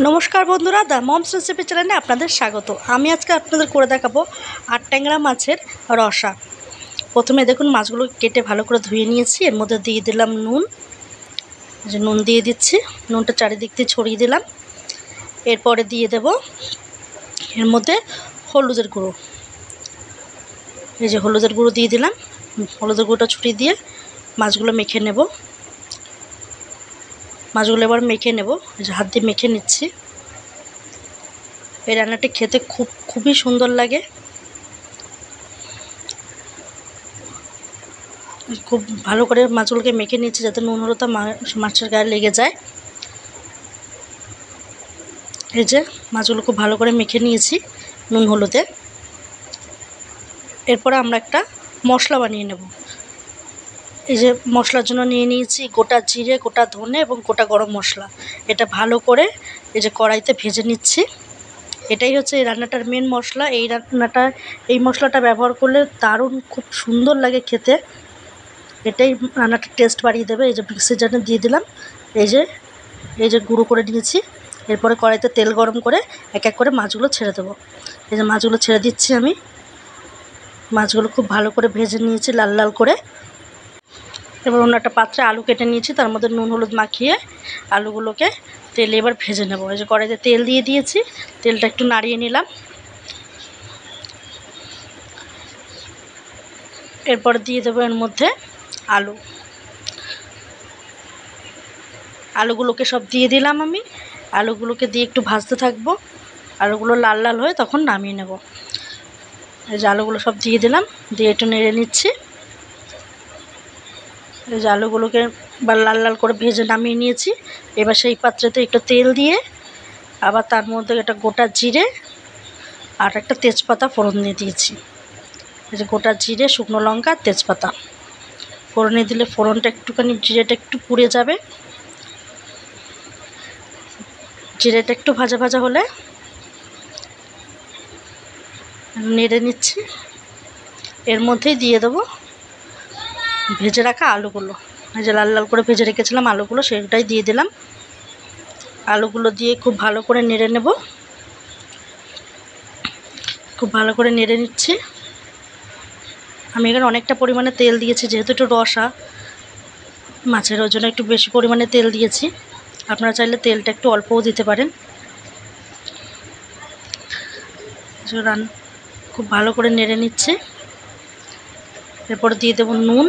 নমস্কার বন্ধুরা, the moms recipe চ্যানেলে আপনাদের স্বাগত। আমি আজকে আপনাদের করে দেখাবো আট ট্যাংরা মাছের রসা। প্রথমে দেখুন মাছগুলো কেটে ভালো করে ধুয়ে নিয়েছি। এর মধ্যে দিয়ে দিলাম নুন, যে নুন দিয়ে দিচ্ছি, নুনটা চারিদিক দিয়ে ছড়িয়ে দিলাম। এরপরে দিয়ে দেব এর মধ্যে হলুদের গুঁড়ো, এই যে হলুদের গুঁড়ো দিয়ে দিলাম। হলুদের গুঁড়োটা ছড়িয়ে দিয়ে মাছগুলো মেখে নেব। মাছগুলো এবার মেখে নেব, এই যে হাত দিয়ে মেখে নিচ্ছি। এই রান্নাটি খেতে খুবই সুন্দর লাগে। খুব ভালো করে মাছগুলোকে মেখে নিচ্ছি যাতে নুন হলুদটা মাছের গায়ে লেগে যায়। এই যে মাছগুলো খুব ভালো করে মেখে নিয়েছি নুন হলুদে। এরপরে আমরা একটা মশলা বানিয়ে নেব। এই যে মশলার জন্য নিয়ে নিয়েছি গোটা জিরে, গোটা ধনে এবং গোটা গরম মশলা। এটা ভালো করে এই যে কড়াইতে ভেজে নিচ্ছি। এটাই হচ্ছে এই রান্নাটার মেন মশলা। এই মশলাটা ব্যবহার করলে দারুণ খুব সুন্দর লাগে খেতে। এটাই রান্নাটার টেস্ট বাড়িয়ে দেবে। এই যে মিক্সির জারে দিয়ে দিলাম। এই যে গুঁড়ো করে নিয়েছি। এরপরে কড়াইতে তেল গরম করে এক এক করে মাছগুলো ছেড়ে দেবো। এই যে মাছগুলো ছেড়ে দিচ্ছি আমি। মাছগুলো খুব ভালো করে ভেজে নিয়েছি লাল লাল করে। এবার অন্য একটা পাত্রে আলু কেটে নিয়েছি, তার মধ্যে নুন হলুদ মাখিয়ে আলুগুলোকে তেলে এবার ভেজে নেব। এই যে কড়াইতে তেল দিয়ে দিয়েছি, তেলটা একটু নাড়িয়ে নিলাম। এরপর দিয়ে দেবো এর মধ্যে আলুগুলোকে সব দিয়ে দিলাম আমি। আলুগুলোকে দিয়ে একটু ভাজতে থাকবো। আলুগুলো লাল লাল হয়ে তখন নামিয়ে নেব। এই যে আলুগুলো সব দিয়ে দিলাম, দিয়ে একটু নেড়ে নিচ্ছি। এই যে আলুগুলোকে লাল লাল করে ভেজে নামিয়ে নিয়েছি। এবার সেই পাত্রেতে একটু তেল দিয়ে আবার তার মধ্যে একটা গোটা জিরে আর একটা তেজপাতা ফোড়ন দিয়ে দিয়েছি। এই যে গোটা জিরে, শুকনো লঙ্কা, তেজপাতা ফোড়নে দিলে ফোড়নটা একটুখানি, জিরেটা একটু পুড়ে যাবে। জিরেটা একটু ভাজা ভাজা হলে নেড়ে নিচ্ছি। এর মধ্যেই দিয়ে দেবো ভেজে রাখা আলুগুলো। এই যে লাল লাল করে ভেজে রেখেছিলাম আলুগুলো, সেটাই দিয়ে দিলাম। আলুগুলো দিয়ে খুব ভালো করে নেড়ে নেব। খুব ভালো করে নেড়ে নিচ্ছি। আমি এখানে অনেকটা পরিমাণে তেল দিয়েছি, যেহেতু একটু রসা মাছের, ওর জন্য একটু বেশি পরিমাণে তেল দিয়েছি। আপনারা চাইলে তেলটা একটু অল্পও দিতে পারেন। খুব ভালো করে নেড়ে নিচ্ছি। এরপর দিয়ে দেবো নুন,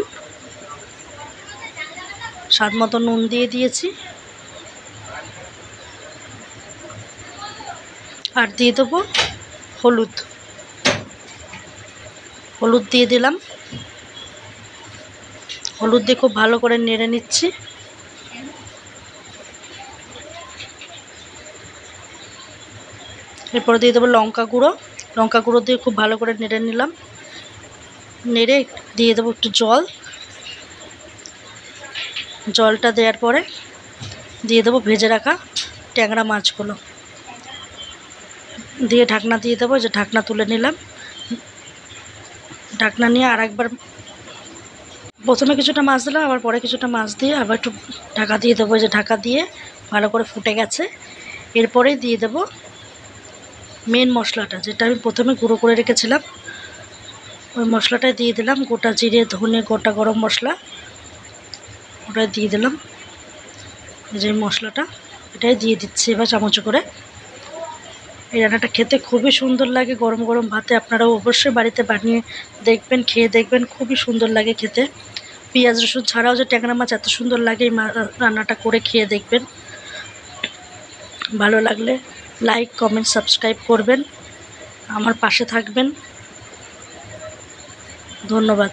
স্বাদ মতো নুন দিয়ে দিয়েছি। আর দিয়ে দেবো হলুদ দিয়ে দিলাম। হলুদ দিয়ে খুব ভালো করে নেড়ে নিচ্ছি। এরপর দিয়ে দেবো লঙ্কা গুঁড়ো দিয়ে খুব ভালো করে নেড়ে নিলাম। নেড়ে দিয়ে দেবো একটু জলটা দেওয়ার পরে দিয়ে দেবো ভেজে রাখা ট্যাংরা মাছগুলো, দিয়ে ঢাকনা দিয়ে দেবো। যে ঢাকনা তুলে নিলাম। ঢাকনা নিয়ে আর একবার, প্রথমে কিছুটা মাছ দিলাম, আবার পরে কিছুটা মাছ দিয়ে আবার একটু ঢাকা দিয়ে দেবো। যে ঢাকা দিয়ে ভালো করে ফুটে গেছে। এরপরেই দিয়ে দেবো মেন মশলাটা, যেটা আমি প্রথমে গুঁড়ো করে রেখেছিলাম। ওই মশলাটাই দিয়ে দিলাম। গোটা জিরে, ধনে, গোটা গরম মশলা, ওটাই দিয়ে দিলাম। এই যে মশলাটা, এটাই দিয়ে দিচ্ছি এবার চামচ করে। এই রান্নাটা খেতে খুবই সুন্দর লাগে গরম গরম ভাতে। আপনারাও অবশ্যই বাড়িতে বানিয়ে দেখবেন, খেয়ে দেখবেন, খুবই সুন্দর লাগে খেতে। পেঁয়াজ রসুন ছাড়াও যে ট্যাংরা মাছ এত সুন্দর লাগে, এই রান্নাটা করে খেয়ে দেখবেন। ভালো লাগলে লাইক, কমেন্ট, সাবস্ক্রাইব করবেন, আমার পাশে থাকবেন। ধন্যবাদ।